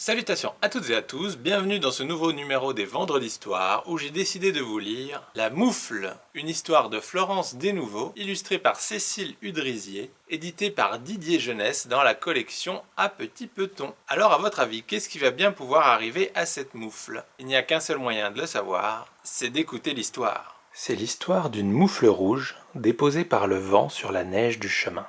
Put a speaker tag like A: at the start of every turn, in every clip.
A: Salutations à toutes et à tous, bienvenue dans ce nouveau numéro des Vendredis d'Histoire où j'ai décidé de vous lire La Moufle, une histoire de Florence Desnouveaux, illustrée par Cécile Udrisier, éditée par Didier Jeunesse dans la collection À Petit Peton. Alors à votre avis, qu'est-ce qui va bien pouvoir arriver à cette moufle? Il n'y a qu'un seul moyen de le savoir, c'est d'écouter l'histoire. C'est l'histoire d'une moufle rouge déposée par le vent sur la neige du chemin.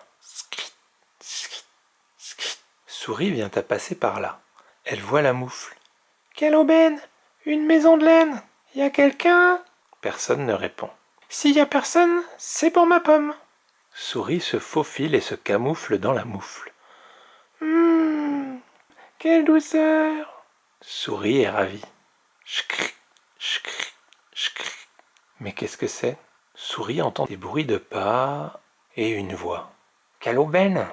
A: Souris vient à passer par là. Elle voit la moufle. « Quelle aubaine! Une maison de laine! Y a quelqu'un ?» Personne ne répond. « S'il y a personne, c'est pour ma pomme. » Souris se faufile et se camoufle dans la moufle. « Quelle douceur !» Souris est ravie. Chcric, chcric, chcric. Mais qu'est-ce que c'est? Souris entend des bruits de pas et une voix. « Quelle aubaine!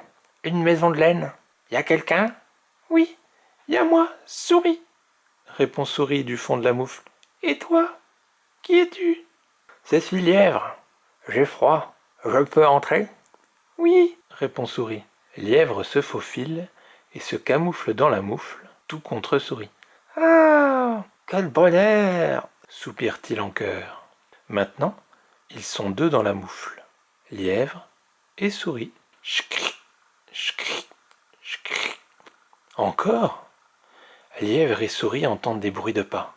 A: Une maison de laine! Y a quelqu'un? »« Oui. Y a moi, Souris, répond Souris du fond de la moufle. Et toi, qui es-tu? Je suis Lièvre. J'ai froid. Je peux entrer? Oui, répond Souris. Lièvre se faufile et se camoufle dans la moufle, tout contre Souris. Ah, quel bonheur! Soupire-t-il en chœur. Maintenant, ils sont deux dans la moufle, Lièvre et Souris. Ch'cri, ch'cri, ch'cri. Encore? Lièvre et Souris entendent des bruits de pas.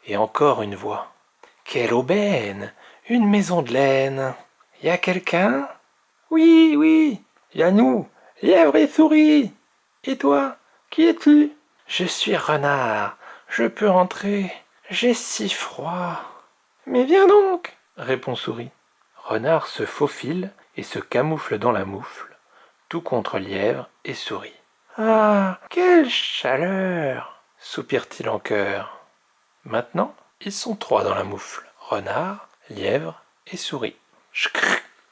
A: Et encore une voix. « Quelle aubaine! Une maison de laine! Y a quelqu'un? »« Oui, oui, y a nous, Lièvre et Souris! Et toi, qui es-tu? »« Je suis Renard, je peux entrer, j'ai si froid. »« Mais viens donc, répond Souris. Renard se faufile et se camoufle dans la moufle, tout contre Lièvre et Souris. Ah, quelle chaleur! Soupire-t-il en chœur. Maintenant, ils sont trois dans la moufle. Renard, Lièvre et Souris. Ch'cr,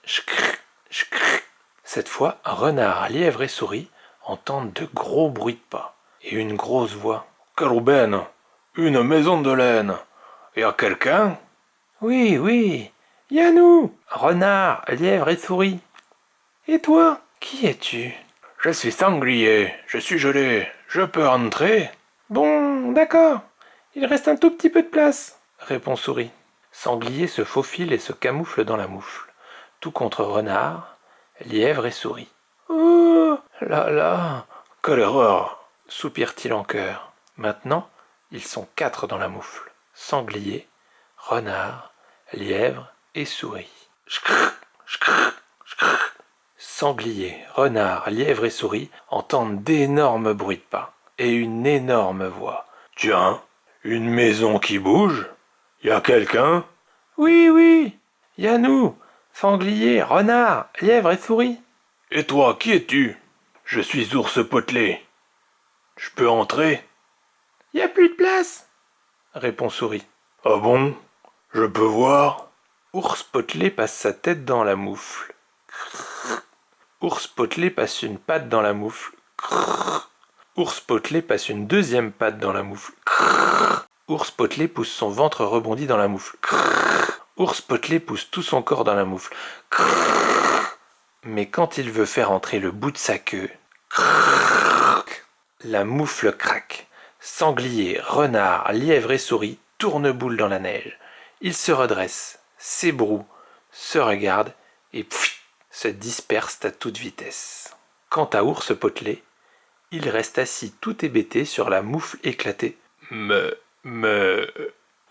A: ch'cr, ch'cr. Cette fois, Renard, Lièvre et Souris entendent de gros bruits de pas et une grosse voix. Quelle aubaine! Une maison de laine! Y a quelqu'un? Oui, oui, y a nous, Renard, Lièvre et Souris. Et toi, qui es-tu? Je suis sanglier, je suis gelé, je peux entrer? Bon, d'accord, il reste un tout petit peu de place, répond Souris. Sanglier se faufile et se camoufle dans la moufle, tout contre Renard, Lièvre et Souris. Oh là là, quelle erreur! Soupire-t-il en chœur. Maintenant, ils sont quatre dans la moufle, Sanglier, Renard, Lièvre et Souris. Ch'cr, ch'cr, ch'cr. Sanglier, Renard, Lièvre et Souris entendent d'énormes bruits de pas et une énorme voix. « Tiens, une maison qui bouge? Y a quelqu'un? »« Oui, oui, y a nous, Sanglier, Renard, Lièvre et Souris. »« Et toi, qui es-tu? »« Je suis Ours Potelé. Je peux entrer? »« Y a plus de place, répond Souris. »« Ah bon? Je peux voir? » Ours Potelé passe sa tête dans la moufle. Ours Potelé passe une patte dans la moufle. Crrr. Ours Potelé passe une deuxième patte dans la moufle. Crrr. Ours Potelé pousse son ventre rebondi dans la moufle. Crrr. Ours Potelé pousse tout son corps dans la moufle. Crrr. Mais quand il veut faire entrer le bout de sa queue, crrr, la moufle craque. Sanglier, Renard, Lièvre et Souris tournent boule dans la neige. Ils se redressent, s'ébrouent, se regardent et pfff, se dispersent à toute vitesse. Quant à Ours Potelé, il reste assis tout hébété sur la moufle éclatée. Mais,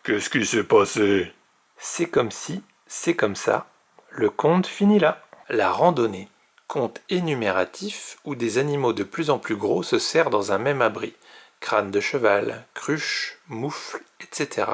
A: qu'est-ce qui s'est passé? C'est comme si, c'est comme ça, le conte finit là. La randonnée, conte énumératif où des animaux de plus en plus gros se serrent dans un même abri, crâne de cheval, cruche, moufle, etc.,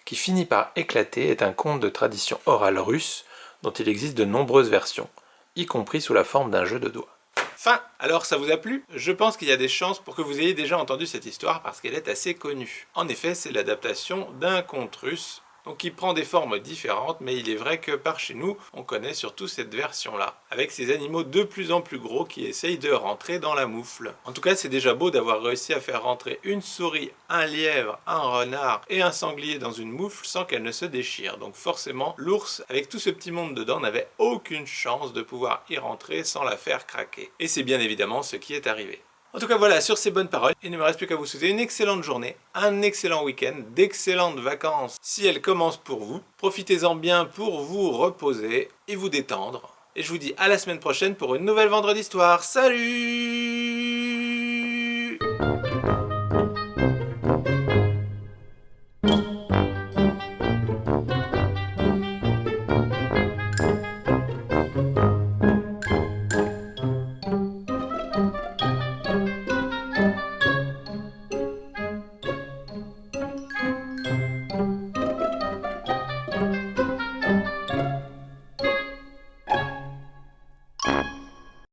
A: qui finit par éclater est un conte de tradition orale russe dont il existe de nombreuses versions, y compris sous la forme d'un jeu de doigts. Fin. Alors ça vous a plu? Je pense qu'il y a des chances pour que vous ayez déjà entendu cette histoire parce qu'elle est assez connue. En effet, c'est l'adaptation d'un conte russe, donc qui prend des formes différentes, mais il est vrai que par chez nous, on connaît surtout cette version-là, avec ces animaux de plus en plus gros qui essayent de rentrer dans la moufle. En tout cas, c'est déjà beau d'avoir réussi à faire rentrer une souris, un lièvre, un renard et un sanglier dans une moufle sans qu'elle ne se déchire. Donc forcément, l'ours, avec tout ce petit monde dedans, n'avait aucune chance de pouvoir y rentrer sans la faire craquer. Et c'est bien évidemment ce qui est arrivé.
B: En tout cas voilà, sur ces bonnes paroles, il ne me reste plus qu'à vous souhaiter une excellente journée, un excellent week-end, d'excellentes vacances si elles commencent pour vous. Profitez-en bien pour vous reposer et vous détendre. Et je vous dis à la semaine prochaine pour une nouvelle Vendredi Histoire. Salut!